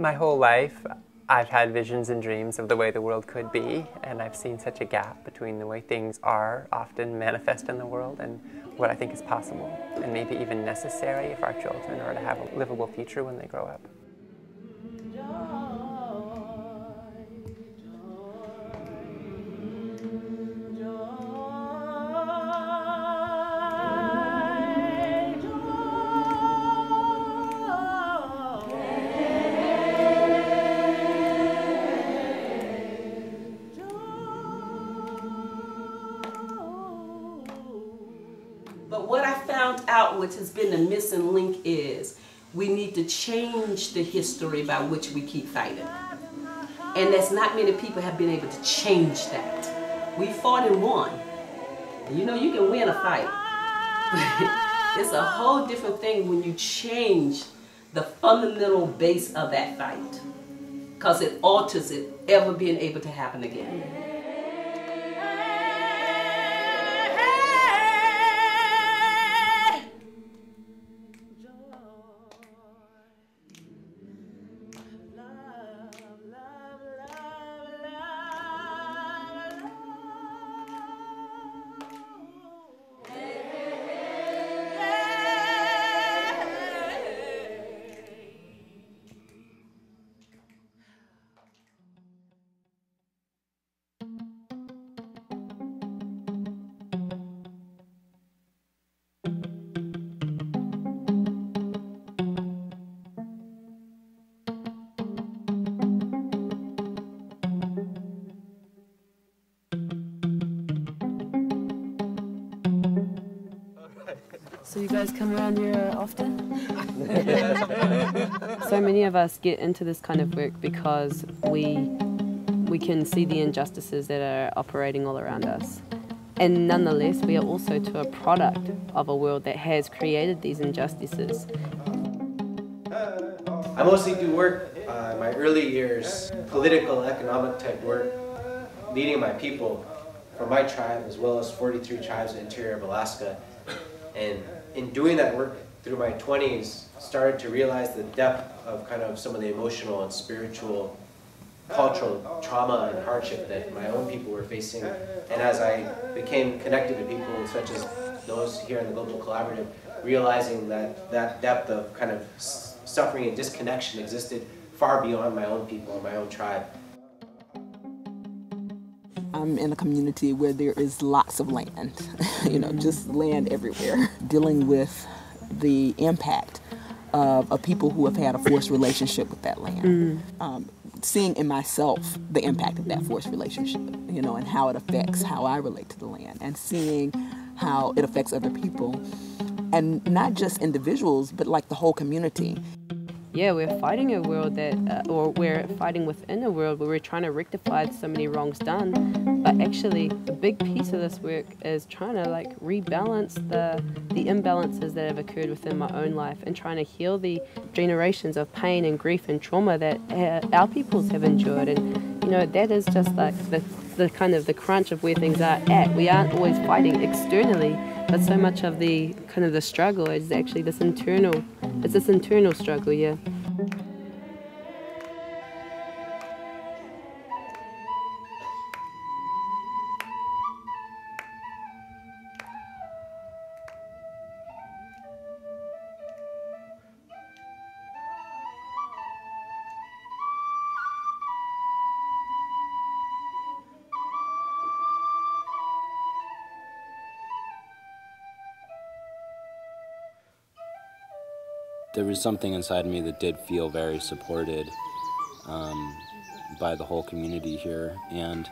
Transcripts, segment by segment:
My whole life, I've had visions and dreams of the way the world could be, and I've seen such a gap between the way things are often manifest in the world and what I think is possible, and maybe even necessary if our children are to have a livable future when they grow up. But what I found out, which has been the missing link, is we need to change the history by which we keep fighting. And that's not many people have been able to change that. We fought and won. And you know, you can win a fight. It's a whole different thing when you change the fundamental base of that fight, because it alters it ever being able to happen again. So you guys come around here often? So many of us get into this kind of work because we can see the injustices that are operating all around us. And nonetheless, we are also to a product of a world that has created these injustices. I mostly do work in my early years, political, economic type work, leading my people from my tribe as well as 43 tribes in the interior of Alaska. And in doing that work through my 20s, started to realize the depth of kind of some of the emotional and spiritual, cultural trauma and hardship that my own people were facing. And as I became connected to people such as those here in the Global Collaborative, realizing that that depth of kind of suffering and disconnection existed far beyond my own people and my own tribe. I'm in a community where there is lots of land, you know, just land everywhere. Dealing with the impact of people who have had a forced relationship with that land. Seeing in myself the impact of that forced relationship, you know, and how it affects how I relate to the land, and seeing how it affects other people, and not just individuals, but like the whole community. Yeah, we're fighting a world that, or we're fighting within a world where we're trying to rectify so many wrongs done. But actually, a big piece of this work is trying to like rebalance the imbalances that have occurred within my own life, and trying to heal the generations of pain and grief and trauma that our peoples have endured. And you know, that is just like the kind of the crunch of where things are at. We aren't always fighting externally, but so much of the kind of the struggle is actually this internal. It's this internal struggle, yeah. There was something inside me that did feel very supported by the whole community here, and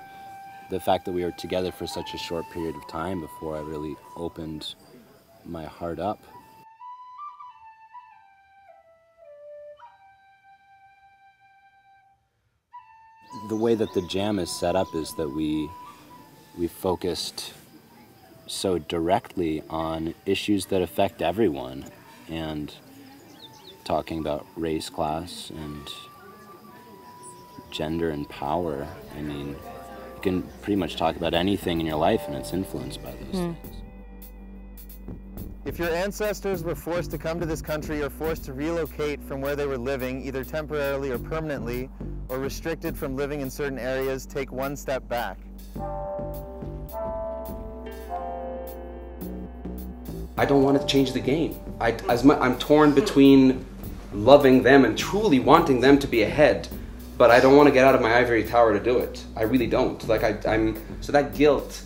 the fact that we were together for such a short period of time before I really opened my heart up. The way that the jam is set up is that we focused so directly on issues that affect everyone, and talking about race, class, and gender and power. I mean, you can pretty much talk about anything in your life and it's influenced by those things. If your ancestors were forced to come to this country or forced to relocate from where they were living, either temporarily or permanently, or restricted from living in certain areas, take one step back. I don't want to change the game. I'm torn between loving them and truly wanting them to be ahead, but I don't want to get out of my ivory tower to do it. I really don't. Like so that guilt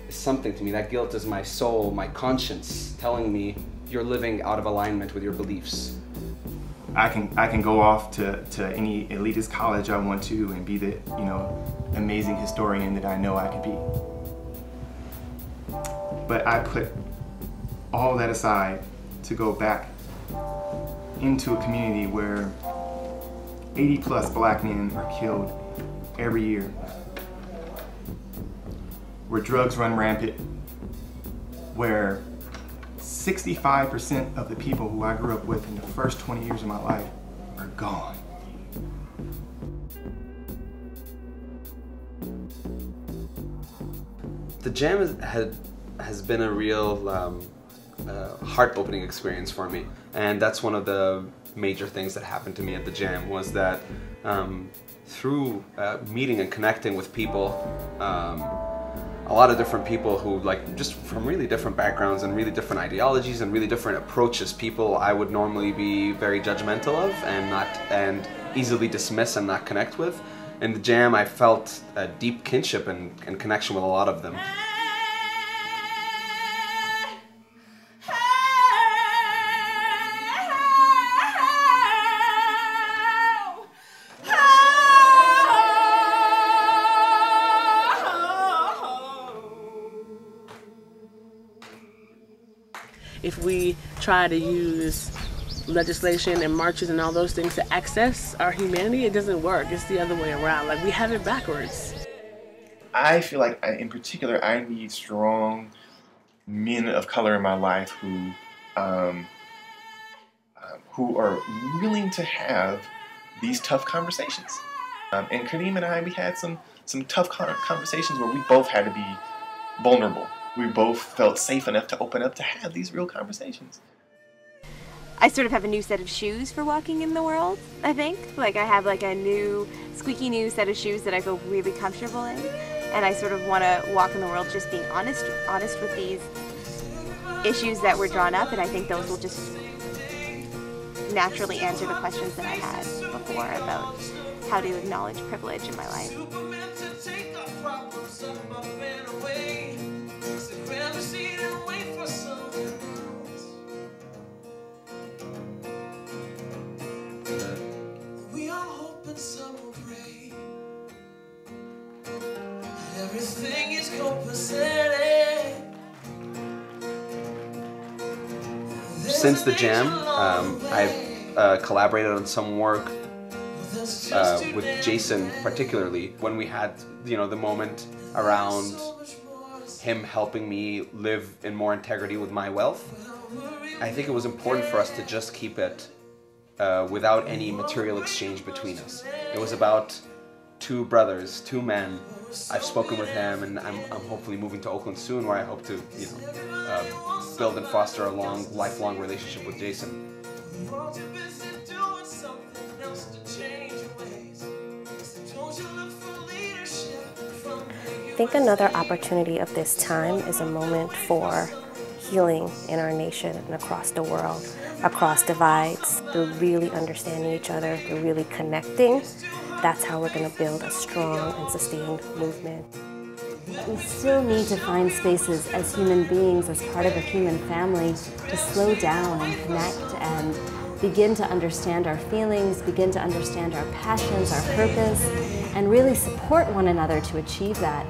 is something to me. That guilt is my soul, my conscience telling me you're living out of alignment with your beliefs. I can go off to any elitist college I want to and be the, amazing historian that I know I can be. But I put all that aside to go back into a community where 80+ black men are killed every year, where drugs run rampant, where 65% of the people who I grew up with in the first 20 years of my life are gone. The Jam has been a real heart-opening experience for me, and that's one of the major things that happened to me at the Jam, was that through meeting and connecting with people, a lot of different people who, like, just from really different backgrounds and really different ideologies and really different approaches, people I would normally be very judgmental of and easily dismiss and not connect with. In the Jam, I felt a deep kinship and connection with a lot of them. If we try to use legislation and marches and all those things to access our humanity, it doesn't work. It's the other way around. Like, we have it backwards. I feel like, in particular, I need strong men of color in my life who are willing to have these tough conversations. And Kareem and I, we had some tough conversations where we both had to be vulnerable. We both felt safe enough to open up to have these real conversations. I sort of have a new set of shoes for walking in the world, I think. Like, I have like a new, squeaky new set of shoes that I feel really comfortable in. And I sort of want to walk in the world just being honest with these issues that were drawn up, and I think those will just naturally answer the questions that I had before about how to acknowledge privilege in my life. Everything is copacetic. Since the Jam, I've collaborated on some work with Jason, particularly when we had, the moment around him helping me live in more integrity with my wealth. I think it was important for us to just keep it without any material exchange between us. It was about two brothers, two men. I've spoken with him, and I'm hopefully moving to Oakland soon, where I hope to, build and foster a lifelong relationship with Jason. I think another opportunity of this time is a moment for healing in our nation and across the world, across divides, through really understanding each other, through really connecting. That's how we're going to build a strong and sustained movement. We still need to find spaces as human beings, as part of a human family, to slow down and connect and begin to understand our feelings, begin to understand our passions, our purpose, and really support one another to achieve that.